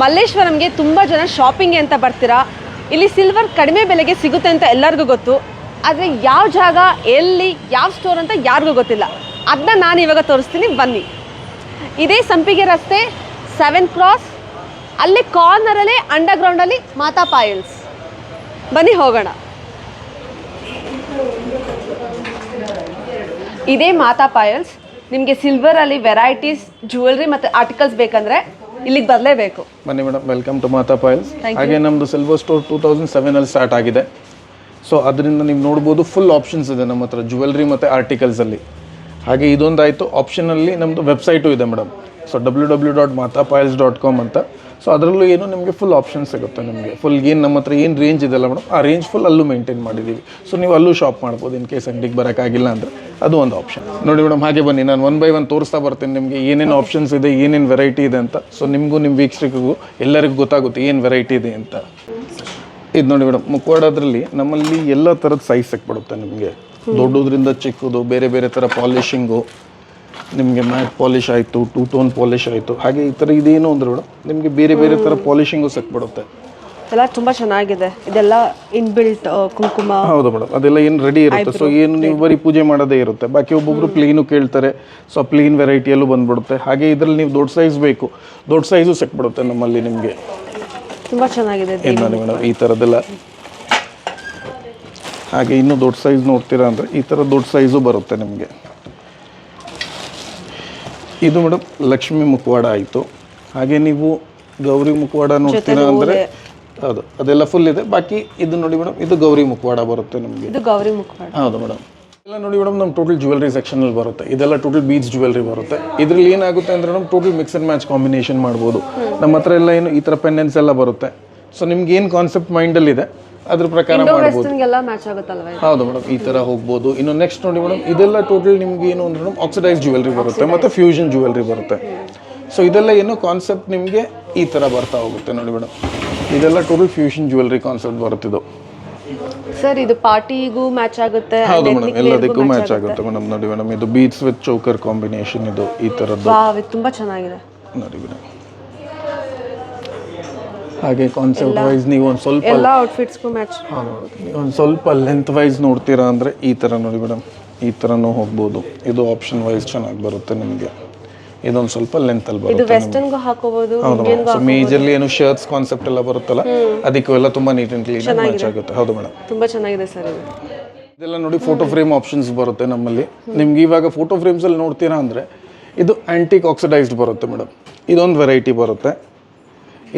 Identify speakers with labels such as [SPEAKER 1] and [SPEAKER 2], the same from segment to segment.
[SPEAKER 1] ಮಲ್ಲೇಶ್ವರಂಗೆ ತುಂಬ ಜನ ಶಾಪಿಂಗ್ಗೆ ಅಂತ ಬರ್ತೀರಾ. ಇಲ್ಲಿ ಸಿಲ್ವರ್ ಕಡಿಮೆ ಬೆಲೆಗೆ ಸಿಗುತ್ತೆ ಅಂತ ಎಲ್ಲರಿಗೂ ಗೊತ್ತು. ಆದರೆ ಯಾವ ಜಾಗ, ಎಲ್ಲಿ, ಯಾವ ಸ್ಟೋರ್ ಅಂತ ಯಾರಿಗೂ ಗೊತ್ತಿಲ್ಲ. ಅದನ್ನ ನಾನು ಇವಾಗ ತೋರಿಸ್ತೀನಿ, ಬನ್ನಿ. ಇದೇ ಸಂಪಿಗೆ ರಸ್ತೆ 7 ಕ್ರಾಸ್, ಅಲ್ಲಿ ಕಾರ್ನರಲ್ಲೇ ಅಂಡರ್ಗ್ರೌಂಡಲ್ಲಿ ಮಾತಾ ಪಾಯಲ್ಸ್. ಬನ್ನಿ ಹೋಗೋಣ. ಇದೇ ಮಾತಾ ಪಾಯಲ್ಸ್. ನಿಮಗೆ ಸಿಲ್ವರಲ್ಲಿ ವೆರೈಟೀಸ್, ಜ್ಯುವೆಲ್ರಿ ಮತ್ತು ಆರ್ಟಿಕಲ್ಸ್ ಬೇಕಂದರೆ ಇಲ್ಲಿಗೆ ಬರಲೇಬೇಕು.
[SPEAKER 2] ಬನ್ನಿ ಮೇಡಮ್, ವೆಲ್ಕಮ್ ಟು ಮಾತಾ ಪಾಯಲ್ಸ್. ಹಾಗೆ ನಮ್ಮದು ಸಿಲ್ವರ್ ಸ್ಟೋರ್ 2007 ಸ್ಟಾರ್ಟ್ ಆಗಿದೆ. ಸೊ ಅದರಿಂದ ನೀವು ನೋಡ್ಬೋದು, ಫುಲ್ ಆಪ್ಷನ್ಸ್ ಇದೆ ನಮ್ಮ ಹತ್ರ ಜ್ಯುವೆಲ್ರಿ ಮತ್ತು ಆರ್ಟಿಕಲ್ಸಲ್ಲಿ. ಹಾಗೆ ಇದೊಂದಾಯಿತು. ಆಪ್ಷನಲ್ಲಿ ನಮ್ಮದು ವೆಬ್ಸೈಟು ಇದೆ ಮೇಡಮ್. ಸೊ www.matapayals.com ಅಂತ. ಸೊ ಅದರಲ್ಲೂ ಏನು ನಿಮಗೆ ಫುಲ್ ಆಪ್ಷನ್ಸ್ ಸಿಗುತ್ತೆ. ನಿಮಗೆ ಫುಲ್ ಏನು ನಮ್ಮ ಹತ್ರ ಏನು ರೇಂಜ್ ಇದೆಲ್ಲ ಮೇಡಮ್, ಆ ರೇಂಜ್ ಫುಲ್ ಅಲ್ಲೂ ಮೇಂಟೈನ್ ಮಾಡಿದ್ದೀವಿ. ಸೊ ನೀವು ಅಲ್ಲೂ ಶಾಪ್ ಮಾಡ್ಬೋದು. ಇನ್ ಕೇಸ್ ಅಂಗಡಿಗೆ ಬರೋಕ್ಕಾಗಿಲ್ಲ ಅಂದರೆ ಅದು ಒಂದು ಆಪ್ಷನ್. ನೋಡಿ ಮೇಡಮ್, ಹಾಗೆ ಬನ್ನಿ, ನಾನು 1 by 1 ತೋರಿಸ್ತಾ ಬರ್ತೀನಿ ನಿಮಗೆ ಏನೇನು ಆಪ್ಷನ್ಸ್ ಇದೆ, ಏನೇನು ವೆರೈಟಿ ಇದೆ ಅಂತ. ಸೊ ನಿಮಗೂ ನಿಮ್ಮ ವೀಕ್ಷಕರಿಗೂ ಎಲ್ಲರಿಗೂ ಗೊತ್ತಾಗುತ್ತೆ ಏನು ವೆರೈಟಿ ಇದೆ ಅಂತ. ಇದು ನೋಡಿ ಮೇಡಮ್, ಮುಖವಾಡದ್ರಲ್ಲಿ ನಮ್ಮಲ್ಲಿ ಎಲ್ಲ ಥರದ ಸೈಜ್ ಸಿಕ್ಬಿಡುತ್ತೆ ನಿಮಗೆ. ದೊಡ್ಡದ್ರಿಂದ ಚಿಕ್ಕದು, ಬೇರೆ ಬೇರೆ ಥರ ಪಾಲಿಶಿಂಗು, ನಿಮಗೆ ಮ್ಯಾಟ್ ಪಾಲಿಶ್ ಆಯಿತು, 2 ಟೋನ್ ಪಾಲಿಶ್ ಆಯಿತು. ಹಾಗೆ ಈ ಥರ ಇದೇನು ಅಂದ್ರೆ ಮೇಡಮ್, ನಿಮಗೆ ಬೇರೆ ಬೇರೆ ಥರ ಪಾಲಿಶಿಂಗು ಸಿಕ್ಬಿಡುತ್ತೆ.
[SPEAKER 1] ಎಲ್ಲ ತುಂಬ ಚೆನ್ನಾಗಿದೆ. ಇದೆಲ್ಲ ಇನ್ಬಿಲ್ಟ್ ಕುಂಕುಮ.
[SPEAKER 2] ಹೌದು ಮೇಡಮ್, ಅದೆಲ್ಲ ಏನು ರೆಡಿ ಇರುತ್ತೆ. ಸೊ ಏನು ನೀವು ಬರೀ ಪೂಜೆ ಮಾಡೋದೇ ಇರುತ್ತೆ. ಬಾಕಿ ಒಬ್ಬೊಬ್ರು ಪ್ಲೇನು ಕೇಳ್ತಾರೆ. ಸೊ ಪ್ಲೇನ್ ವೆರೈಟಿಯಲ್ಲೂ ಬಂದ್ಬಿಡುತ್ತೆ. ಹಾಗೆ ಇದರಲ್ಲಿ ನೀವು ದೊಡ್ಡ ಸೈಜ್ ಬೇಕು, ದೊಡ್ಡ ಸೈಜು ಸಿಕ್ಬಿಡುತ್ತೆ ನಮ್ಮಲ್ಲಿ ನಿಮಗೆ.
[SPEAKER 1] ತುಂಬ ಚೆನ್ನಾಗಿದೆ
[SPEAKER 2] ನೋಡಿ ಮೇಡಮ್, ಈ ಥರದ್ದೆಲ್ಲ. ಹಾಗೆ ಇನ್ನೂ ದೊಡ್ಡ ಸೈಜ್ ನೋಡ್ತೀರಾ ಅಂದರೆ ಈ ಥರ ದೊಡ್ಡ ಸೈಜು ಬರುತ್ತೆ ನಿಮಗೆ. ಇದು ಮೇಡಮ್ ಲಕ್ಷ್ಮಿ ಮುಖವಾಡ ಆಯಿತು. ಹಾಗೆ ನೀವು ಗೌರಿ ಮುಖವಾಡ ನೋಡ್ತೀರಾ ಅಂದರೆ ಹೌದು, ಅದೆಲ್ಲ ಫುಲ್ ಇದೆ. ಬಾಕಿ ಇದು ನೋಡಿ ಮೇಡಮ್, ಇದು ಗೌರಿ ಮುಖವಾಡ ಬರುತ್ತೆ ನಿಮಗೆ.
[SPEAKER 1] ಇದು ಗೌರಿ ಮುಖವಾಡ.
[SPEAKER 2] ಹೌದು ಮೇಡಮ್. ಎಲ್ಲ ನೋಡಿ ಮೇಡಮ್, ನಮ್ಮ ಟೋಟಲ್ ಜ್ಯುವೆಲ್ರಿ ಸೆಕ್ಷನಲ್ಲಿ ಬರುತ್ತೆ. ಇದೆಲ್ಲ ಟೋಟಲ್ ಬೀಡ್ಸ್ ಜ್ಯುವೆಲ್ರಿ ಬರುತ್ತೆ. ಇದರಲ್ಲಿ ಏನಾಗುತ್ತೆ ಅಂದರೆ madam, total mix and match combination ಮಾಡ್ಬೋದು. ನಮ್ಮ ಹತ್ರ ಎಲ್ಲ ಏನು ಈ ಥರ ಪೆಂಡೆನ್ಸ್ ಎಲ್ಲ ಬರುತ್ತೆ. ಸೊ ನಿಮ್ಗೆ ಏನು ಕಾನ್ಸೆಪ್ಟ್ ಮೈಂಡಲ್ಲಿದೆ ಅದ್ರ ಪ್ರಕಾರ ಮಾಡ್ಬೋದು. ಹೌದು ಮೇಡಮ್, ಈ ಥರ ಹೋಗ್ಬೋದು. ಇನ್ನು ನೆಕ್ಸ್ಟ್ ನೋಡಿ ಮೇಡಮ್, ಇದೆಲ್ಲ ಟೋಟಲ್ ನಿಮ್ಗೆ ಏನು ಅಂದ್ರೆ ಮೇಡಮ್, ಆಕ್ಸಿಡೈಸ್ ಜ್ಯುವೆಲ್ರಿ ಬರುತ್ತೆ ಮತ್ತು ಫ್ಯೂಷನ್ ಜ್ಯುವೆಲ್ರಿ ಬರುತ್ತೆ. ಸೊ ಇದೆಲ್ಲ ಏನು ಕಾನ್ಸೆಪ್ಟ್ ನಿಮಗೆ ಈ ಥರ ಬರ್ತಾ ಹೋಗುತ್ತೆ ನೋಡಿ ಮೇಡಮ್. ಇದೆಲ್ಲ ಟೋಟಲ್ ಫ್ಯೂಷನ್ ಜ್ಯುವೆಲ್ರಿ ಕಾನ್ಸೆಪ್ಟ್ ಬರುತ್ತಿದ್ದು.
[SPEAKER 1] ಸರ್ ಇದು ಪಾರ್ಟಿಗೂ ಮ್ಯಾಚ್ ಆಗುತ್ತೆ.
[SPEAKER 2] ಹೌದು ಮೇಡಮ್, ಎಲ್ಲದಕ್ಕೂ ಮ್ಯಾಚ್ ಆಗುತ್ತೆ ಮೇಡಮ್. ನೋಡಿ ಮೇಡಮ್, ಇದು ಬೀಡ್ಸ್ ವಿತ್ ಚೋಕರ್ ಕಾಂಬಿನೇಷನ್, ಇದು ಈ ಥರದ್ದು.
[SPEAKER 1] ತುಂಬಾ ಚೆನ್ನಾಗಿದೆ
[SPEAKER 2] ನೋಡಿ ಮೇಡಮ್. ಹಾಗೆ ಕಾನ್ಸೆಪ್ಟ್ ವೈಸ್ ನೀವು ಒಂದು ಸ್ವಲ್ಪ
[SPEAKER 1] ಎಲ್ಲ ಔಟ್ಫಿಟ್ಸ್ಗೂ ಮ್ಯಾಚ್.
[SPEAKER 2] ಒಂದು ಸ್ವಲ್ಪ ಲೆಂತ್ ವೈಸ್ ನೋಡ್ತೀರಾ ಅಂದರೆ ಈ ಥರ ನೋಡಿ ಮೇಡಮ್, ಈ ಥರನೂ ಹೋಗ್ಬೋದು. ಇದು ಆಪ್ಷನ್ ವೈಸ್ ಚೆನ್ನಾಗಿ ಬರುತ್ತೆ ನಿಮಗೆ. ಇದೊಂದು ಸ್ವಲ್ಪ ಲೆಂತಲ್ಲಿ ಬರುತ್ತೆ.
[SPEAKER 1] ಇದು ವೆಸ್ಟರ್ನ್ಗೂ ಹಾಕೋಬಹುದು.
[SPEAKER 2] ಹೌದು, ಮೇಜರ್ಲಿ ಏನು ಶರ್ಟ್ಸ್ ಕಾನ್ಸೆಪ್ಟ್ ಎಲ್ಲ ಬರುತ್ತಲ್ಲ, ಅದಕ್ಕೂ ಎಲ್ಲ ತುಂಬ ನೀಟ್ ಆ್ಯಂಡ್ ಕ್ಲೀನ್ ಮ್ಯಾಚ್ ಆಗುತ್ತೆ. ಹೌದು ಮೇಡಮ್,
[SPEAKER 1] ತುಂಬ ಚೆನ್ನಾಗಿದೆ ಸರ್.
[SPEAKER 2] ಇದೆಲ್ಲ ನೋಡಿ ಫೋಟೋ ಫ್ರೇಮ್ ಆಪ್ಷನ್ಸ್ ಬರುತ್ತೆ ನಮ್ಮಲ್ಲಿ. ನಿಮ್ಗೆ ಇವಾಗ ಫೋಟೋ ಫ್ರೇಮ್ಸಲ್ಲಿ ನೋಡ್ತೀರಾ ಅಂದರೆ ಇದು ಆ್ಯಂಟಿಕ್ ಆಕ್ಸಿಡೈಸ್ಡ್ ಬರುತ್ತೆ ಮೇಡಮ್. ಇದೊಂದು ವೆರೈಟಿ ಬರುತ್ತೆ.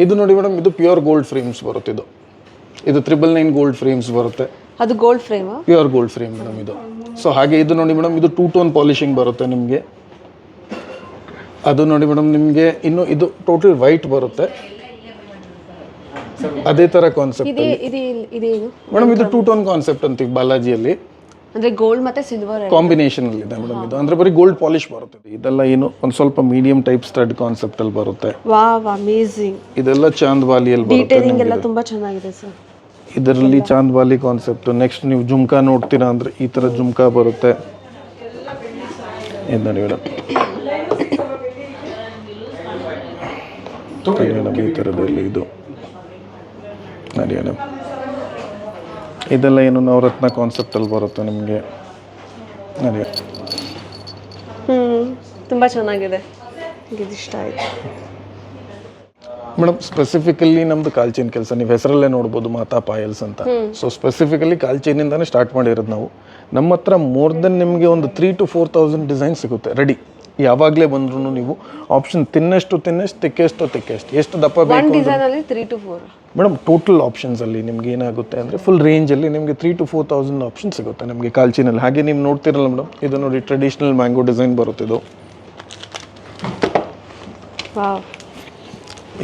[SPEAKER 2] ಇದು ನೋಡಿ ಮೇಡಮ್, ಇದು ಪ್ಯೂರ್ ಗೋಲ್ಡ್ ಫ್ರೇಮ್ಸ್ ಬರುತ್ತೆ. ಇದು 999 ಗೋಲ್ಡ್ ಫ್ರೇಮ್ಸ್ ಬರುತ್ತೆ.
[SPEAKER 1] ಅದು gold frame,
[SPEAKER 2] pure gold frame madam ಇದು. ಸೊ ಹಾಗೆ ಇದು ನೋಡಿ ಮೇಡಮ್, ಇದು 2 ಟೋನ್ ಪಾಲಿಶಿಂಗ್ ಬರುತ್ತೆ ನಿಮಗೆ. ಅದು ನೋಡಿ ಮೇಡಮ್, ನಿಮಗೆ ಇನ್ನು ಇದು ಟೋಟಲ್ ವೈಟ್ ಬರುತ್ತೆ. ಅದೇ ಥರ ಕಾನ್ಸೆಪ್ಟ್ ಮೇಡಮ್. ಇದು 2 ಟೋನ್ ಕಾನ್ಸೆಪ್ಟ್ ಅಂತೀವಿ ಬಾಲಾಜಿಯಲ್ಲಿ.
[SPEAKER 1] ಅಂದ್ರೆ ಗೋಲ್ಡ್ ಮತ್ತೆ ಸಿಲ್ವರ್
[SPEAKER 2] ಕಾಂಬಿನೇಷನ್ ಅಲ್ಲಿ ಇದೆ ಮೇಡಮ್. ಇದು ಅಂದ್ರೆ ಬರೀ ಗೋಲ್ಡ್ ಪಾಲಿಶ್ ಬರುತ್ತೆ. ಇದೆಲ್ಲ ಏನು ಒಂದು ಸ್ವಲ್ಪ ಮೀಡಿಯಂ ಟೈಪ್ ಸ್ಟಡ್ ಕಾನ್ಸೆಪ್ಟ್ ಅಲ್ಲಿ ಬರುತ್ತೆ.
[SPEAKER 1] Wow, amazing.
[SPEAKER 2] ಇದೆಲ್ಲ ಚಾಂದ್ವಾಲಿಯಲ್ಲಿ ಬರುತ್ತೆ.
[SPEAKER 1] ಡೀಟೇಲಿಂಗ್ ಎಲ್ಲ ತುಂಬಾ ಚೆನ್ನಾಗಿದೆ ಸರ್.
[SPEAKER 2] ಇದರಲ್ಲಿ ಚಾಂದ್ವಾಲಿ ಕಾನ್ಸೆಪ್ಟ್. ನೆಕ್ಸ್ಟ್ ನೀವು ಜುಮ್ಕಾ ನೋಡ್ತೀರಾ ಅಂದ್ರೆ ಈ ತರ ಜುಮ್ಕಾ ಬರುತ್ತೆ. ಇದು ನೋಡಿ ಮೇಡಮ್, ಈ ಥರದಲ್ಲಿ ಇದು ನೋಡಿ ಮೇಡಮ್. ಇದೆಲ್ಲ ಏನು ನವರತ್ನ ಕಾನ್ಸೆಪ್ಟಲ್ಲಿ ಬರುತ್ತೆ ನಿಮಗೆ. ನೋಡಿ
[SPEAKER 1] ತುಂಬ ಚೆನ್ನಾಗಿದೆ, ಇಷ್ಟ ಆಯಿತು
[SPEAKER 2] ಮೇಡಮ್. ಸ್ಪೆಸಿಫಿಕಲಿ ನಮ್ಮದು ಕಾಲ್ಚೈನ್ ಕೆಲಸ ನೀವು ಹೆಸರಲ್ಲೇ ನೋಡ್ಬೋದು, ಮಾತಾ ಪಾಯಲ್ಸ್ ಅಂತ. ಸೊ ಸ್ಪೆಸಿಫಿಕಲಿ ಕಾಲ್ಚೈನಿಂದಾನೇ ಸ್ಟಾರ್ಟ್ ಮಾಡಿರೋದು ನಾವು. ನಮ್ಮ ಹತ್ರ ಮೋರ್ ದೆನ್ ನಿಮಗೆ ಒಂದು 3,000 to 4,000 ಡಿಸೈನ್ ಸಿಗುತ್ತೆ ರೆಡಿ. ಯಾವಾಗಲೇ ಬಂದ್ರೂ ನೀವು ಆಪ್ಷನ್ ತಿನ್ನಷ್ಟು ತಿಕ್ಕೆಷ್ಟು ಎಷ್ಟು ದಪ್ಪ ಬೇಕು ಮೇಡಮ್. ಟೋಟಲ್ ಆಪ್ಷನ್ಸಲ್ಲಿ ನಿಮ್ಗೆ ಏನಾಗುತ್ತೆ ಅಂದರೆ ಫುಲ್ ರೇಂಜಲ್ಲಿ ನಿಮಗೆ 3,000 to 4,000 ಆಪ್ಷನ್ ಸಿಗುತ್ತೆ ನಮಗೆ ಕಾಲ್ಚಿನಲ್ಲಿ. ಹಾಗೆ ನೀವು ನೋಡ್ತಿರಲ್ಲ ಮೇಡಮ್, ಇದು ನೋಡಿ ಟ್ರೆಡಿಷ್ನಲ್ ಮ್ಯಾಂಗೋ ಡಿಸೈನ್ ಬರುತ್ತಿದ್ದು.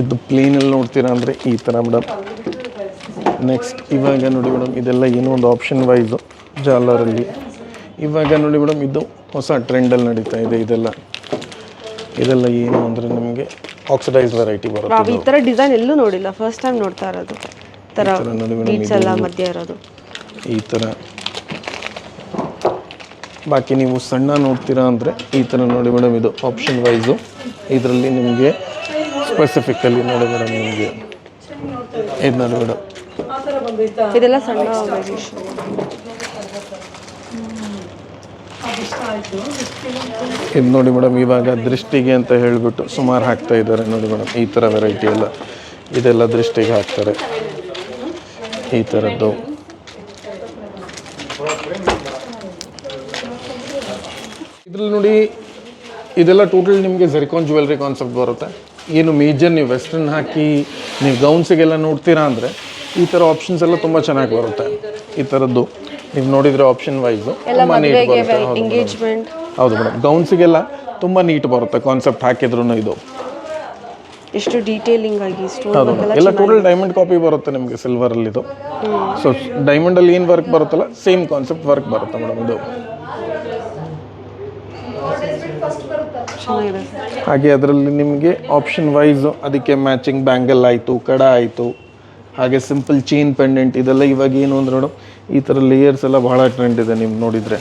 [SPEAKER 2] ಇದು ಪ್ಲೇನಲ್ಲಿ ನೋಡ್ತೀರಾ ಅಂದರೆ ಈ ಥರ ಮೇಡಮ್. ನೆಕ್ಸ್ಟ್ ಇವಾಗ ನೋಡಿ ಮೇಡಮ್, ಇದೆಲ್ಲ ಏನೋ ಒಂದು ಆಪ್ಷನ್ ವೈಸು ಜಾಲರಲ್ಲಿ. ಇವಾಗ ನೋಡಿ ಮೇಡಮ್, ಇದು ಹೊಸ ಟ್ರೆಂಡಲ್ಲಿ ನಡೀತಾ ಇದೆ. ಇದೆಲ್ಲ ಏನು ಅಂದರೆ ನಿಮಗೆ ಆಕ್ಸಿಡೈಸ್ ವೆರೈಟಿ ಬರುತ್ತೆ.
[SPEAKER 1] ಈ ಥರ ಡಿಸೈನ್ ಎಲ್ಲೂ ನೋಡಿಲ್ಲ, ಫಸ್ಟ್ ಟೈಮ್ ನೋಡ್ತಾ ಇರೋದು. ಮಧ್ಯ ಇರೋದು
[SPEAKER 2] ಈ ಥರ. ಬಾಕಿ ನೀವು ಸಣ್ಣ ನೋಡ್ತೀರಾ ಅಂದರೆ ಈ ಥರ ನೋಡಿ ಮೇಡಮ್, ಇದು ಆಪ್ಷನ್ ವೈಸು. ಇದರಲ್ಲಿ ನಿಮಗೆ ಸ್ಪೆಸಿಫಿಕಲಿ ನೋಡಿ ಮೇಡಮ್ ನಿಮಗೆ ಇದು ನೋಡಿ ಮೇಡಮ್
[SPEAKER 1] ಇದೆಲ್ಲ ಸಣ್ಣ ವೇರಿಯೇಷನ್.
[SPEAKER 2] ಇದು ನೋಡಿ ಮೇಡಮ್ ಇವಾಗ ದೃಷ್ಟಿಗೆ ಅಂತ ಹೇಳಿಬಿಟ್ಟು ಸುಮಾರು ಹಾಕ್ತಾ ಇದ್ದಾರೆ ನೋಡಿ ಮೇಡಮ್. ಈ ಥರ ವೆರೈಟಿ ಎಲ್ಲ ಇದೆಲ್ಲ ದೃಷ್ಟಿಗೆ ಹಾಕ್ತಾರೆ ಈ ಥರದ್ದು. ಇದ್ರಲ್ಲಿ ನೋಡಿ ಇದೆಲ್ಲ ಟೋಟಲ್ ನಿಮಗೆ ಜೆರಿಕಾನ್ ಜ್ಯುವೆಲ್ರಿ ಕಾನ್ಸೆಪ್ಟ್ ಬರುತ್ತೆ. ಏನು ಮೇಜರ್ ನೀವು ವೆಸ್ಟರ್ನ್ ಹಾಕಿ ನೀವು ಗೌನ್ಸಿಗೆಲ್ಲ ನೋಡ್ತೀರಾ ಅಂದರೆ ಈ ಥರ ಆಪ್ಷನ್ಸ್ ಎಲ್ಲ ತುಂಬ ಚೆನ್ನಾಗಿ ಬರುತ್ತೆ. ಈ ಥರದ್ದು ನೀವು ನೋಡಿದರೆ ಆಪ್ಷನ್ ವೈಸು ತುಂಬ ನೀಟ್ ಬರುತ್ತೆ. ಹೌದು ಮೇಡಮ್, ಗೌನ್ಸಿಗೆಲ್ಲ ತುಂಬ ನೀಟ್ ಬರುತ್ತೆ ಕಾನ್ಸೆಪ್ಟ್ ಹಾಕಿದ್ರು ಇದು.
[SPEAKER 1] ಎಷ್ಟು ಡೀಟೇಲಿಂಗ್ ಆಗಿ
[SPEAKER 2] ಹೌದು ಎಲ್ಲ ಟೋಟಲ್ ಡೈಮಂಡ್ ಕಾಪಿ ಬರುತ್ತೆ ನಿಮಗೆ ಸಿಲ್ವರಲ್ಲಿ ಇದು. ಸೊ ಡೈಮಂಡಲ್ಲಿ ಏನು ವರ್ಕ್ ಬರುತ್ತಲ್ಲ ಸೇಮ್ ಕಾನ್ಸೆಪ್ಟ್ ವರ್ಕ್ ಬರುತ್ತೆ ಮೇಡಮ್ ಇದು. ಹಾಗೆ ಅದರಲ್ಲಿ ನಿಮಗೆ ಆಪ್ಷನ್ ವೈಸು ಅದಕ್ಕೆ ಮ್ಯಾಚಿಂಗ್ ಬ್ಯಾಂಗಲ್ ಆಯಿತು, ಕಡ ಆಯಿತು, ಹಾಗೆ ಸಿಂಪಲ್ ಚೈನ್ ಪೆಂಡೆಂಟ್ ಇದೆಲ್ಲ ಇವಾಗ ಏನು ಅಂದ್ರೆ ಮೇಡಮ್ ಈ ಥರ ಲೇಯರ್ಸ್ ಎಲ್ಲ ಭಾಳ ಟ್ರೆಂಡ್ ಇದೆ. ನೀವು ನೋಡಿದರೆ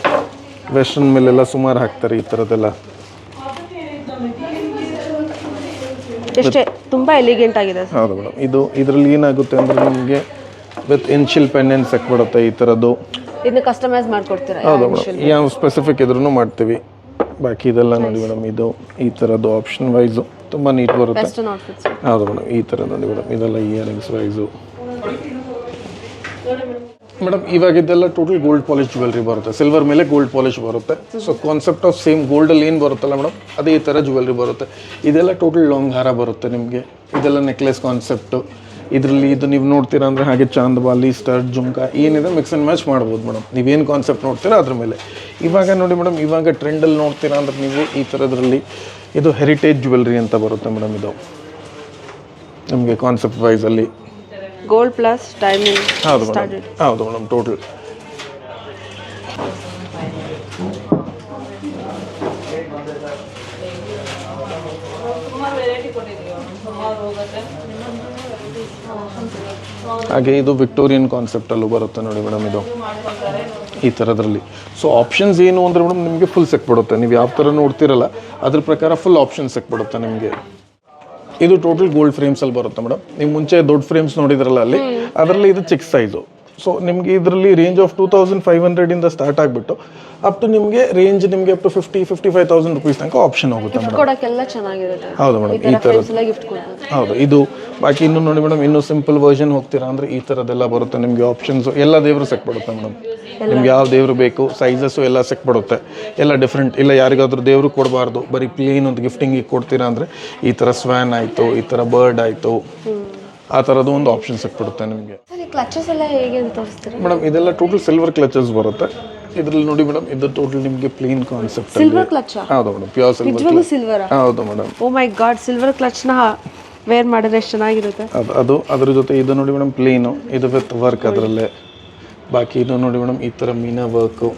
[SPEAKER 2] ವೆಸ್ಟರ್ನ್ ಮೇಲೆಲ್ಲ ಸುಮಾರು ಹಾಕ್ತಾರೆ ಈ ಥರದ್ದೆಲ್ಲ.
[SPEAKER 1] ಎಷ್ಟೇ ತುಂಬ ಎಲಿಗೆಂಟ್ ಆಗಿದೆ.
[SPEAKER 2] ಹೌದು ಮೇಡಮ್, ಇದು ಇದರಲ್ಲಿ ಏನಾಗುತ್ತೆ ಅಂದರೆ ನಿಮಗೆ ವಿತ್ ಇನ್ಶಿಲ್ ಪೆಂಡೆಂಟ್ಸ್ ಹಾಕ್ಬಿಡುತ್ತೆ ಈ ಥರದ್ದು.
[SPEAKER 1] ಇದನ್ನ ಕಸ್ಟಮೈಸ್ ಮಾಡ್ಕೊಡ್ತೀರಾ?
[SPEAKER 2] ಹೌದು ಮೇಡಮ್, ಯಾವ ಸ್ಪೆಸಿಫಿಕ್ ಇದ್ರೂ ಮಾಡ್ತೀವಿ. ಬಾಕಿ ಇದೆಲ್ಲ ನೋಡಿ ಮೇಡಮ್ ಇದು ಈ ಥರದ್ದು ಆಪ್ಷನ್ ವೈಸು ತುಂಬ ನೀಟ್ ಬರುತ್ತೆ. ಹೌದು ಮೇಡಮ್, ಈ ಥರ ನೋಡಿ ಮೇಡಮ್ ಇದೆಲ್ಲ ಇಯರಿಂಗ್ಸ್ ವೈಸು ಮೇಡಮ್. ಇವಾಗ ಇದೆಲ್ಲ ಟೋಟಲ್ ಗೋಲ್ಡ್ ಪಾಲಿಶ್ ಜ್ಯುವೆಲ್ರಿ ಬರುತ್ತೆ, ಸಿಲ್ವರ್ ಮೇಲೆ ಗೋಲ್ಡ್ ಪಾಲಿಶ್ ಬರುತ್ತೆ. ಸೊ ಕಾನ್ಸೆಪ್ಟ್ ಆಫ್ ಸೇಮ್ ಗೋಲ್ಡಲ್ಲಿ ಏನು ಬರುತ್ತಲ್ಲ ಮೇಡಮ್ ಅದೇ ಈ ಥರ ಜ್ಯುವೆಲ್ರಿ ಬರುತ್ತೆ. ಇದೆಲ್ಲ ಟೋಟಲ್ ಲಾಂಗ್ ಹಾರ ಬರುತ್ತೆ ನಿಮಗೆ. ಇದೆಲ್ಲ ನೆಕ್ಲೆಸ್ ಕಾನ್ಸೆಪ್ಟು. ಇದರಲ್ಲಿ ಇದು ನೀವು ನೋಡ್ತೀರಾ ಅಂದರೆ ಹಾಗೆ ಚಾಂದಬಾಲಿ, ಸ್ಟಡ್, ಜುಮ್ಕಾ ಏನಿದೆ ಮಿಕ್ಸ್ ಆ್ಯಂಡ್ ಮ್ಯಾಚ್ ಮಾಡ್ಬೋದು ಮೇಡಮ್. ನೀವೇನು ಕಾನ್ಸೆಪ್ಟ್ ನೋಡ್ತೀರಾ ಅದ್ರ ಮೇಲೆ. ಇವಾಗ ನೋಡಿ ಮೇಡಮ್ ಇವಾಗ ಟ್ರೆಂಡಲ್ಲಿ ನೋಡ್ತೀರಾ ಅಂದರೆ ನೀವು ಈ ಥರದ್ರಲ್ಲಿ ಇದು ಹೆರಿಟೇಜ್ ಜ್ಯುವೆಲ್ರಿ ಅಂತ ಬರುತ್ತೆ ಮೇಡಮ್. ಇದು ನಿಮಗೆ ಕಾನ್ಸೆಪ್ಟ್ ವೈಸಲ್ಲಿ
[SPEAKER 1] ಗೋಲ್ಡ್ ಪ್ಲಸ್ ಡೈಮಂಡ್.
[SPEAKER 2] ಹೌದು ಮೇಡಮ್, ಹೌದು ಮೇಡಮ್ ಟೋಟಲ್. ಹಾಗೆ ಇದು ವಿಕ್ಟೋರಿಯನ್ ಕಾನ್ಸೆಪ್ಟಲ್ಲೂ ಬರುತ್ತೆ ನೋಡಿ ಮೇಡಮ್ ಇದು ಈ ಥರದ್ರಲ್ಲಿ. ಸೊ ಆಪ್ಷನ್ಸ್ ಏನು ಅಂದರೆ ಮೇಡಮ್ ನಿಮಗೆ ಫುಲ್ ಸಿಕ್ಬಿಡುತ್ತೆ. ನೀವು ಯಾವ ಥರ ನೋಡ್ತಿರಲ್ಲ ಅದ್ರ ಪ್ರಕಾರ ಫುಲ್ ಆಪ್ಷನ್ ಸಿಕ್ಬಿಡುತ್ತೆ ನಿಮಗೆ. ಇದು ಟೋಟಲ್ ಗೋಲ್ಡ್ ಫ್ರೇಮ್ಸಲ್ಲಿ ಬರುತ್ತೆ ಮೇಡಮ್. ನೀವು ಮುಂಚೆ ದೊಡ್ಡ ಫ್ರೇಮ್ಸ್ ನೋಡಿದ್ರಲ್ಲ ಅಲ್ಲಿ, ಅದರಲ್ಲಿ ಇದು ಚಿಕ್ಕ ಸೈಜು. ಸೊ ನಿಮಗೆ ಇದರಲ್ಲಿ ರೇಂಜ್ ಆಫ್ 2500 ಸ್ಟಾರ್ಟ್ ಆಗಿಬಿಟ್ಟು ಅಪ್ ಟು ನಿಮಗೆ ರೇಂಜ್ ನಿಮಗೆ ಅಪ್ ಟು 55,000 ರುಪೀಸ್ ತನಕ ಆಪ್ಷನ್ ಹೋಗುತ್ತೆ ಮೇಡಮ್. ಹೌದು ಮೇಡಮ್, ಈ ಥರ. ಹೌದು ಇದು ಬಾಕಿ ಇನ್ನೂ ನೋಡಿ ಮೇಡಮ್ ಇನ್ನೂ ಸಿಂಪಲ್ ವರ್ಷನ್ ಹೋಗ್ತೀರಾ ಅಂದರೆ ಈ ಥರದ್ದೆಲ್ಲ ಬರುತ್ತೆ ನಿಮಗೆ ಆಪ್ಷನ್ಸು. ಎಲ್ಲ ದೇವರು ಸಿಕ್ಬಿಡುತ್ತೆ ಮೇಡಮ್. ನಿಮ್ಗೆ ಯಾವ ದೇವರು ಬೇಕು ಸೈಜಸ್ಸು ಎಲ್ಲ ಸಿಕ್ಬಿಡುತ್ತೆ. ಎಲ್ಲ ಡಿಫ್ರೆಂಟ್. ಇಲ್ಲ ಯಾರಿಗಾದ್ರೂ ದೇವರು ಕೊಡಬಾರ್ದು ಬರೀ ಪ್ಲೇನ್ ಒಂದು ಗಿಫ್ಟಿಂಗಿಗೆ ಕೊಡ್ತೀರಾ ಅಂದರೆ ಈ ಥರ ಸ್ವ್ಯಾನ್ ಆಯಿತು, ಈ ಥರ ಬರ್ಡ್ ಆಯಿತು, ಆ ಥರದ್ದು ಒಂದು ಆಪ್ಷನ್ ಸಿಕ್ಬಿಡುತ್ತೆ ನಿಮಗೆ.
[SPEAKER 1] ಕ್ಲಚಸ್ ಎಲ್ಲ ಹೇಗೆ ಅಂತ ತೋರಿಸ್ತೀರಾ
[SPEAKER 2] ಮೇಡಮ್? ಇದೆಲ್ಲ ಟೋಟಲ್ ಸಿಲ್ವರ್ ಕ್ಲಚಸ್ ಬರುತ್ತೆ. ಇದರಲ್ಲಿ ನೋಡಿ ಮೇಡಮ್ ಇದು ಟೋಟಲ್ ನಿಮಗೆ ಪ್ಲೇನ್ ಕಾನ್ಸೆಪ್ಟ್.
[SPEAKER 1] Silver clutch?
[SPEAKER 2] ಹೌದು ಮೇಡಮ್, ಪ್ಯೂರ್ ಸಿಲ್ವರ್. ಹೌದು ಮೇಡಮ್.
[SPEAKER 1] ಓ ಮೈ ಗಾಡ್, ಸಿಲ್ವರ್ ಕ್ಲಚ್ನ ವೇರ್ ಮಾಡಿದ್ರೆ ಎಷ್ಟು ಚೆನ್ನಾಗಿರುತ್ತೆ.
[SPEAKER 2] ಅದು ಅದ್ರ ಜೊತೆ ಇದು ನೋಡಿ ಮೇಡಮ್ ಪ್ಲೇನು, ಇದು ವಿತ್ ವರ್ಕ್ ಅದರಲ್ಲೇ. ಬಾಕಿ ಇದು ನೋಡಿ ಮೇಡಮ್ ಈ ಥರ ಮೀನಾ ವರ್ಕು.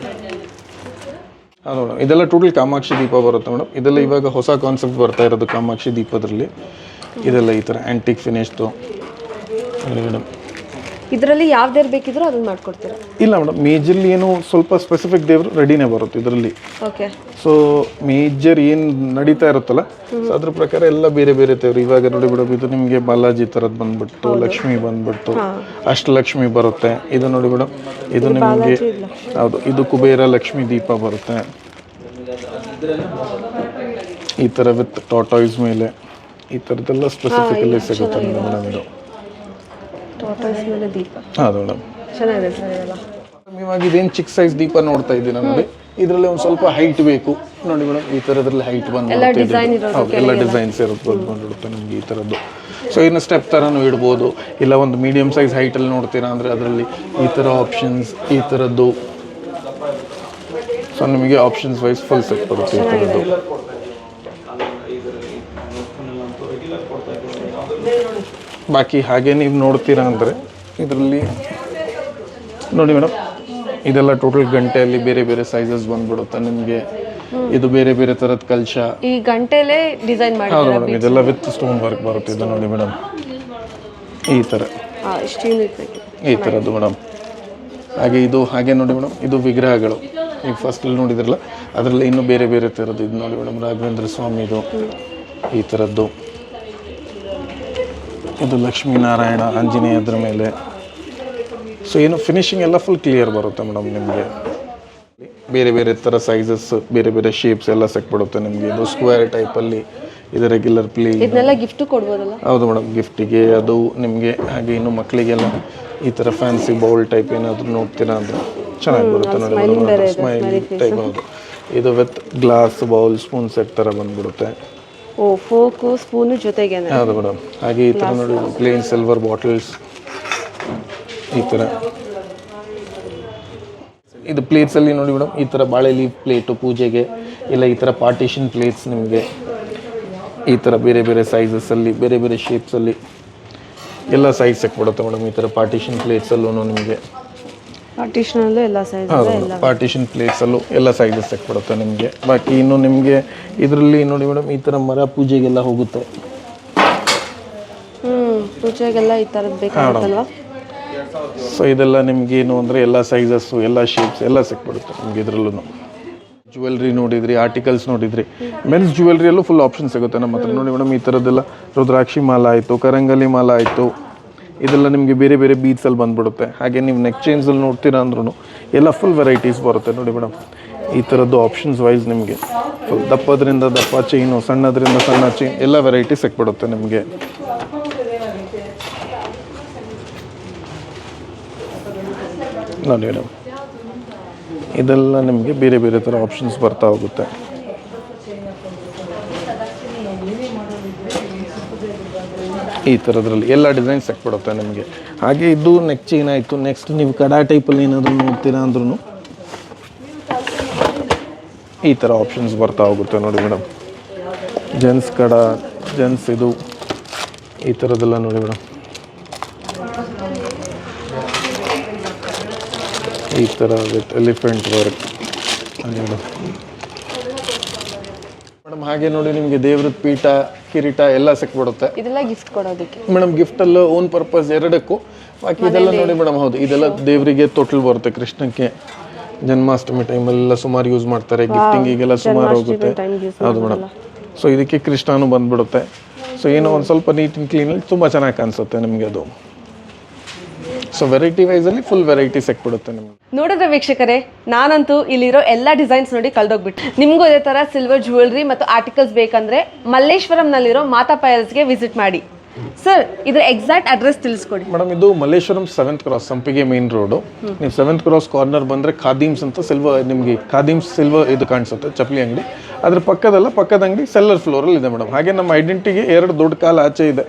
[SPEAKER 2] ಹೌದು ಮೇಡಮ್, ಇದೆಲ್ಲ ಟೋಟಲ್ ಕಾಮಾಕ್ಷಿ ದೀಪ ಬರುತ್ತೆ ಮೇಡಮ್. ಇದೆಲ್ಲ ಇವಾಗ ಹೊಸ ಕಾನ್ಸೆಪ್ಟ್ ಬರ್ತಾ ಇರೋದು ಕಾಮಾಕ್ಷಿ ದೀಪದಲ್ಲಿ. ಇದೆಲ್ಲ ಈ ಥರ ಆ್ಯಂಟಿಕ್ ಫಿನಿಶ್ದು ಮೇಡಮ್.
[SPEAKER 1] ಇದರಲ್ಲಿ ಯಾವ ದೇವ್ರು ಬೇಕಿದ್ರು ಅದನ್ನ ಮಾಡ್ಕೊಡ್ತೀರಾ? ಇಲ್ಲ
[SPEAKER 2] ಮೇಡಮ್, ಮೇಜರ್ಲಿ ಏನು ಸ್ವಲ್ಪ ಸ್ಪೆಸಿಫಿಕ್ ದೇವರು ರೆಡಿನೇ ಬರುತ್ತೆ ಇದರಲ್ಲಿ.
[SPEAKER 1] ಓಕೆ.
[SPEAKER 2] ಸೊ ಮೇಜರ್ ಏನು ನಡೀತಾ ಇರುತ್ತಲ್ಲ ಸೊ ಅದ್ರ ಪ್ರಕಾರ ಎಲ್ಲ ಬೇರೆ ಬೇರೆ ದೇವರು. ಇವಾಗ ನೋಡಿ ಮೇಡಮ್ ಇದು ನಿಮಗೆ ಬಾಲಾಜಿ ಥರದ್ದು ಬಂದ್ಬಿಟ್ಟು, ಲಕ್ಷ್ಮಿ ಬಂದ್ಬಿಟ್ಟು, ಅಷ್ಟಲಕ್ಷ್ಮಿ ಬರುತ್ತೆ. ಇದು ನೋಡಿ ಮೇಡಮ್ ಇದು ನಿಮಗೆ ಹೌದು ಇದು ಕುಬೇರ ಲಕ್ಷ್ಮಿ ದೀಪ ಬರುತ್ತೆ ಈ ಥರ ವಿತ್ ಟಾಟಾಯ್ಸ್ ಮೇಲೆ. ಈ ಥರದ್ದೆಲ್ಲ ಸ್ಪೆಸಿಫಿಕಲ್ಲಿ ಸಿಗುತ್ತೆ ಮೇಡಮ್ ಇದು. ಹೌದು ಮೇಡಮ್, ಇವಾಗ ಇದೇನು ಚಿಕ್ಕ ಸೈಜ್ ದೀಪ ನೋಡ್ತಾ ಇದ್ದೀನಿ ನೋಡಿ, ಇದರಲ್ಲಿ ಒಂದು ಸ್ವಲ್ಪ ಹೈಟ್ ಬೇಕು ನೋಡಿ ಮೇಡಮ್. ಈ ಥರದ್ರಲ್ಲಿ ಹೈಟ್ ಬಂದ್ಬಿಡುತ್ತೆ. ಹೌದು, ಎಲ್ಲ ಡಿಸೈನ್ಸ್ ಬಂದ್ಬಿಡುತ್ತೆ ನಿಮಗೆ ಈ ಥರದ್ದು. ಸೊ ಇನ್ನು ಸ್ಟೆಪ್ ಥರನೂ ಇಡ್ಬೋದು. ಇಲ್ಲ ಒಂದು ಮೀಡಿಯಮ್ ಸೈಜ್ ಹೈಟಲ್ಲಿ ನೋಡ್ತೀರಾ ಅಂದರೆ ಅದರಲ್ಲಿ ಈ ಥರ ಆಪ್ಷನ್ಸ್ ಈ ಥರದ್ದು. ಸೊ ನಿಮಗೆ ಆಪ್ಷನ್ಸ್ ವೈಸ್ ಫುಲ್ ಸೆಟ್ ಬರುತ್ತೆ ಈ ಥರದ್ದು. ಬಾಕಿ ಹಾಗೆ ನೀವು ನೋಡ್ತೀರಾ ಅಂದರೆ ಇದರಲ್ಲಿ ನೋಡಿ ಮೇಡಮ್ ಇದೆಲ್ಲ ಟೋಟಲ್ ಗಂಟೆಯಲ್ಲಿ ಬೇರೆ ಬೇರೆ ಸೈಜಸ್ ಬಂದ್ಬಿಡುತ್ತೆ ನಿಮಗೆ. ಇದು ಬೇರೆ ಬೇರೆ ಥರದ ಕಲಶ.
[SPEAKER 1] ಈ ಗಂಟೆಲೇ ಡಿಸೈನ್ ಮಾಡಿ.
[SPEAKER 2] ಹೌದು ಮೇಡಮ್, ಇದೆಲ್ಲ ವಿತ್ ಸ್ಟೋನ್ ವರ್ಕ್ ಬರುತ್ತೆ. ಇದು ನೋಡಿ ಮೇಡಮ್ ಈ ಥರ ಈ ಥರದ್ದು ಮೇಡಮ್. ಹಾಗೆ ಇದು ಹಾಗೆ ನೋಡಿ ಮೇಡಮ್ ಇದು ವಿಗ್ರಹಗಳು. ಈಗ ಫಸ್ಟಲ್ಲಿ ನೋಡಿದ್ರಲ್ಲ ಅದರಲ್ಲಿ ಇನ್ನೂ ಬೇರೆ ಬೇರೆ ಥರದ್ದು. ಇದು ನೋಡಿ ಮೇಡಮ್ ರಾಘವೇಂದ್ರ ಸ್ವಾಮಿದು ಈ ಥರದ್ದು. ಇದು ಲಕ್ಷ್ಮೀನಾರಾಯಣ ಆಂಜನೇಯದ್ರ ಮೇಲೆ. ಸೊ ಏನು ಫಿನಿಶಿಂಗ್ ಎಲ್ಲ ಫುಲ್ ಕ್ಲಿಯರ್ ಬರುತ್ತೆ ಮೇಡಮ್ ನಿಮಗೆ. ಬೇರೆ ಬೇರೆ ಥರ ಸೈಜಸ್, ಬೇರೆ ಬೇರೆ ಶೇಪ್ಸ್ ಎಲ್ಲ ಸಿಕ್ಬಿಡುತ್ತೆ ನಿಮಗೆ. ಇದು ಸ್ಕ್ವೇರ್ ಟೈಪಲ್ಲಿ, ಇದು ರೆಗ್ಯುಲರ್ ಪ್ಲೇನ್.
[SPEAKER 1] ಇದನ್ನೆಲ್ಲ ಗಿಫ್ಟು ಕೊಡ್ಬೋದಲ್ಲ?
[SPEAKER 2] ಹೌದು ಮೇಡಮ್, ಗಿಫ್ಟಿಗೆ ಅದು ನಿಮಗೆ. ಹಾಗೆ ಇನ್ನು ಮಕ್ಕಳಿಗೆಲ್ಲ ಈ ಥರ ಫ್ಯಾನ್ಸಿ ಬೌಲ್ ಟೈಪ್ ಏನಾದರೂ ನೋಡ್ತೀರಾ ಅಂದರೆ ಚೆನ್ನಾಗಿ ಬರುತ್ತೆ ನೋಡಿ ಮೇಡಮ್. Smiley type. ಹೌದು, ಇದು with glass bowl spoon set ಥರ ಬಂದ್ಬಿಡುತ್ತೆ.
[SPEAKER 1] ಓ, ಫೋಕು ಸ್ಪೂನು ಜೊತೆಗೆ.
[SPEAKER 2] ಹೌದು ಮೇಡಮ್. ಹಾಗೆ ಈ ಥರ ನೋಡಿ ಪ್ಲೇನ್ ಸಿಲ್ವರ್ ಬಾಟಲ್ಸ್ ಈ ಥರ. ಇದು ಪ್ಲೇಟ್ಸಲ್ಲಿ ನೋಡಿ ಮೇಡಮ್, ಈ ಥರ ಬಾಳೆ ಲೀಫ್ ಪ್ಲೇಟು ಪೂಜೆಗೆ, ಇಲ್ಲ ಈ ಥರ ಪಾರ್ಟಿಷನ್ ಪ್ಲೇಟ್ಸ್ ನಿಮಗೆ ಈ ಥರ ಬೇರೆ ಬೇರೆ ಸೈಜಸ್ಸಲ್ಲಿ, ಬೇರೆ ಬೇರೆ ಶೇಪ್ಸಲ್ಲಿ ಎಲ್ಲ ಸೈಜ್ ಸಿಕ್ಬಿಡುತ್ತೆ ಮೇಡಮ್. ಈ ಥರ ಪಾರ್ಟಿಷನ್ ಪ್ಲೇಟ್ಸಲ್ಲೂ ನಿಮಗೆ.
[SPEAKER 1] ಪಾರ್ಟಿಷನಲ್ಲೂ ಎಲ್ಲ ಸೈಜ್?
[SPEAKER 2] ಪಾರ್ಟಿಷನ್ ಪ್ಲೇಟ್ಸಲ್ಲೂ ಎಲ್ಲ ಸೈಜಸ್ ಸಿಕ್ಬಿಡುತ್ತೆ ನಿಮಗೆ. ಬಾಕಿ ಇನ್ನು ನಿಮಗೆ ಇದರಲ್ಲಿ ನೋಡಿ ಮೇಡಮ್, ಈ ಥರ ಮರ ಪೂಜೆಗೆಲ್ಲ ಹೋಗುತ್ತೆ.
[SPEAKER 1] ಪೂಜೆಗೆಲ್ಲ ಈ ಥರದ್ದು ಬೇಕಾಗುತ್ತಲ್ವಾ?
[SPEAKER 2] ಸೊ ಇದೆಲ್ಲ ನಿಮ್ಗೆ ಏನು ಅಂದರೆ ಎಲ್ಲ ಸೈಜಸ್ಸು, ಎಲ್ಲ ಶೇಪ್ಸ್ ಎಲ್ಲ ಸಿಕ್ಬಿಡುತ್ತೆ ನಿಮಗೆ ಇದರಲ್ಲೂ. ಜ್ಯುವೆಲ್ರಿ ನೋಡಿದ್ರಿ, ಆರ್ಟಿಕಲ್ಸ್ ನೋಡಿದ್ರಿ. ಮೆನ್ಸ್ ಜ್ಯುವೆಲ್ರಿಯಲ್ಲೂ ಫುಲ್ ಆಪ್ಷನ್ ಸಿಗುತ್ತೆ ನಮ್ಮ ಹತ್ರ ನೋಡಿ ಮೇಡಮ್. ಈ ಥರದ್ದೆಲ್ಲ ರುದ್ರಾಕ್ಷಿ ಮಾಲ ಆಯಿತು, ಕರಂಗಲಿ ಮಾಲ ಆಯಿತು, ಇದೆಲ್ಲ ನಿಮಗೆ ಬೇರೆ ಬೇರೆ ಬೀಡ್ಸಲ್ಲಿ ಬಂದ್ಬಿಡುತ್ತೆ. ಹಾಗೆ ನೀವು ನೆಕ್ ಚೈನ್ಸಲ್ಲಿ ನೋಡ್ತೀರಾ ಅಂದ್ರೂ ಎಲ್ಲ ಫುಲ್ ವೆರೈಟೀಸ್ ಬರುತ್ತೆ ನೋಡಿ ಮೇಡಮ್. ಈ ಥರದ್ದು ಆಪ್ಷನ್ಸ್ ವೈಸ್ ನಿಮಗೆ ಫುಲ್ ದಪ್ಪದ್ರಿಂದ ದಪ್ಪ ಚೈನು, ಸಣ್ಣದ್ರಿಂದ ಸಣ್ಣ ಚೈನ್ ಎಲ್ಲ ವೆರೈಟಿ ಸಿಕ್ಬಿಡುತ್ತೆ ನಿಮಗೆ. ನೋಡಿ ಮೇಡಮ್, ಇದೆಲ್ಲ ನಿಮಗೆ ಬೇರೆ ಬೇರೆ ಥರ ಆಪ್ಷನ್ಸ್ ಬರ್ತಾ ಹೋಗುತ್ತೆ. ಈ ಥರದ್ರಲ್ಲಿ ಎಲ್ಲ ಡಿಸೈನ್ ಸಿಕ್ಬಿಡುತ್ತೆ ನಿಮಗೆ. ಹಾಗೆ ಇದು ನೆಕ್ ಚೈನ್ ಆಯಿತು. ನೆಕ್ಸ್ಟ್ ನೀವು ಕಡಾ ಟೈಪಲ್ಲಿ ಏನಾದರೂ ನೋಡ್ತೀರಾ ಅಂದ್ರೂ ಈ ಥರ ಆಪ್ಷನ್ಸ್ ಬರ್ತಾ ಹೋಗುತ್ತೆ ನೋಡಿ ಮೇಡಮ್. ಜೆಂಟ್ಸ್ ಕಡ, ಜೆಂಟ್ಸ್ ಇದು ಈ ಥರದ್ದೆಲ್ಲ ನೋಡಿ ಮೇಡಮ್. ಈ ಥರ ವಿತ್ ಎಲಿಫೆಂಟ್ ವರ್ಕ್ ಮೇಡಮ್. ಹಾಗೆ ನೋಡಿ ನಿಮಗೆ ದೇವ್ರದ ಪೀಠ, ಕಿರೀಟ ಎಲ್ಲ ಸಿಕ್ಬಿಡುತ್ತೆ.
[SPEAKER 1] ಇದೆಲ್ಲ ಗಿಫ್ಟ್ ಕೊಡೋದಕ್ಕೆ
[SPEAKER 2] ಮೇಡಮ್. ಗಿಫ್ಟಲ್ಲೂ ಓನ್ ಪರ್ಪಸ್ ಎರಡಕ್ಕೂ. ಬಾಕಿ ಇದೆಲ್ಲ ನೋಡಿ ಮೇಡಮ್. ಹೌದು, ಇದೆಲ್ಲ ದೇವರಿಗೆ ತೊಟ್ಲು ಬರುತ್ತೆ. ಕೃಷ್ಣಕ್ಕೆ ಜನ್ಮಾಷ್ಟಮಿ ಟೈಮಲ್ಲೆಲ್ಲ ಸುಮಾರು ಯೂಸ್ ಮಾಡ್ತಾರೆ. ಗಿಫ್ಟಿಂಗಿಗೆಲ್ಲ ಸುಮಾರು ಹೋಗುತ್ತೆ. ಹೌದು ಮೇಡಮ್. ಸೊ ಇದಕ್ಕೆ ಕೃಷ್ಣನೂ ಬಂದ್ಬಿಡುತ್ತೆ. ಸೊ ಏನೋ ಒಂದು ಸ್ವಲ್ಪ ನೀಟ್ ಆ್ಯಂಡ್ ಕ್ಲೀನಲ್ಲಿ ತುಂಬ ಚೆನ್ನಾಗಿ ಕಾಣಿಸುತ್ತೆ ನಿಮಗೆ ಅದು. ಸೊ ವೆರೈಟಿ ವೈಸಲ್ಲಿ ಫುಲ್ ವೆರೈಟಿ ಸಿಕ್ಬಿಡುತ್ತೆ ನಿಮಗೆ.
[SPEAKER 1] ನೋಡಿದ್ರೆ ವೀಕ್ಷಕರೇ, ನಾನಂತೂ ಇಲ್ಲಿರೋ ಎಲ್ಲ ಡಿಸೈನ್ಸ್ ನೋಡಿ ಕಳೆದೋಗ್ಬಿಟ್ಟು. ನಿಮಗೂ ಇದೇ ಥರ ಸಿಲ್ವರ್ ಜ್ಯುವೆಲ್ರಿ ಮತ್ತು ಆರ್ಟಿಕಲ್ಸ್ ಬೇಕಂದ್ರೆ ಮಲ್ಲೇಶ್ವರಂನಲ್ಲಿರೋ ಮಾತಾ ಪೈಲ್ಸ್ಗೆ ವಿಸಿಟ್ ಮಾಡಿ. ಸರ್, ಇದ್ರ ಎಕ್ಸಾಕ್ಟ್ ಅಡ್ರೆಸ್ ತಿಳಿಸ್ಕೊಡಿ.
[SPEAKER 2] ಮೇಡಮ್, ಇದು ಮಲ್ಲೇಶ್ವರಂ 7th ಕ್ರಾಸ್, ಸಂಪಿಗೆ ಮೇನ್ ರೋಡು. ನೀವು 7th ಕ್ರಾಸ್ ಕಾರ್ನರ್ ಬಂದರೆ ಖಾದೀಮ್ಸ್ ಅಂತ ನಿಮಗೆ ಖಾದೀಮ್ಸ್ ಸಿಲ್ವರ್ ಇದು ಕಾಣಿಸುತ್ತೆ, ಚಪ್ಪಲಿ ಅಂಗಡಿ. ಅದ್ರ ಪಕ್ಕದ ಅಂಗಡಿ ಸೆಲ್ಲರ್ ಫ್ಲೋರಲ್ಲಿ ಇದೆ ಮೇಡಮ್. ಹಾಗೆ ನಮ್ಮ ಐಡೆಂಟಿಟಿಗೆ 2 ದೊಡ್ಡ ಕಾಲು ಆಚೆ ಇದೆ.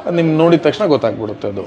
[SPEAKER 2] ಅದು ನಿಮ್ಗೆ ನೋಡಿದ ತಕ್ಷಣ ಗೊತ್ತಾಗ್ಬಿಡುತ್ತೆ ಅದು.